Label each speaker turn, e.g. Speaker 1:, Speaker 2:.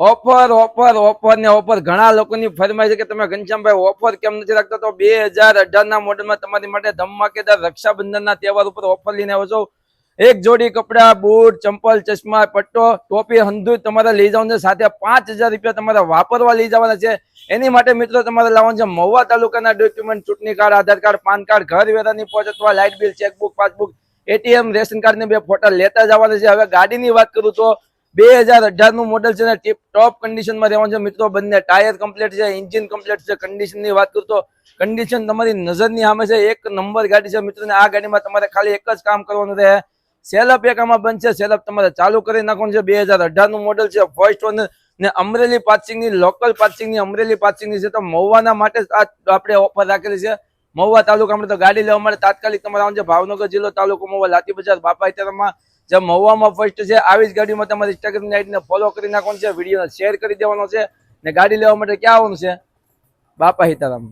Speaker 1: Offer offer offer ને offer ઘણા લોકોની ફરમાઈ છે કે તમે ઘનશ્યામભાઈ ઓફર કેમ નથી રાખતા? તો 2018 ના મોડેલમાં તમારી માટે ધમાકેદાર રક્ષાબંધનના તહેવાર ઉપર ઓફર લઈને આવો છો. એક જોડી કપડા, બૂટ, ચંપલ, ચશ્મા, પટ્ટો, ટોપી, હંધુ તમારે લઈ જવાનું છે. સાથે 5000 રૂપિયા તમારે વાપરવા લઈ જવાના છે. એની માટે મિત્રો તમારે લાવવાનું છે મહુવા તાલુકાના ડોક્યુમેન્ટ, ચૂંટણી કાર્ડ, આધાર કાર્ડ, પાન કાર્ડ, ઘર વેરાની પહોંચ અથવા light bill, chequebook, passbook, ATM, ration card ને 2 ફોટા લેતા જવાના છે. હવે ગાડીની વાત કરું તો 2018 નું મોડેલ છે ને ટીપ ટોપ કન્ડિશનમાં રહેવાનું છે મિત્રો. બંને ટાયર કમ્પ્લીટ છે, એન્જિન કમ્પ્લીટ છે. કન્ડિશનની વાત કરું તો કન્ડિશન તમારી નજરની સામે છે. એક નંબર ગાડી છે મિત્રો. આ ગાડીમાં તમારે ખાલી એક જ કામ કરવાનું રહે, સેલઅપ એક આમાં બનશે. સેલઅપ તમારે ચાલુ કરી નાખવાનું છે. 2018 નું મોડેલ છે, ફર્સ્ટ ઓનર ને અમરેલી પાર્સિંગની, લોકલ પાર્સિંગની, અમરેલી પાર્સિંગની છે. તો મહુવાના માટે આપણે ઓફર રાખેલી છે. મહુવા તાલુકા તો ગાડી લેવા માટે તાત્કાલિક તમારે આવવાનું છે ભાવનગર જિલ્લો, તાલુકો મહુવા, લાઠી બજાર, બાપા હિતારામમાં. જે મહુવામાં ફર્સ્ટ છે. આવી જ ગાડીમાં તમારે ઇન્સ્ટાગ્રામ આઈડીને ફોલો કરી નાખવાનું છે, વિડીયોને શેર કરી દેવાનો છે ને ગાડી લેવા માટે ક્યાં આવવાનું છે? બાપા હિતારામ.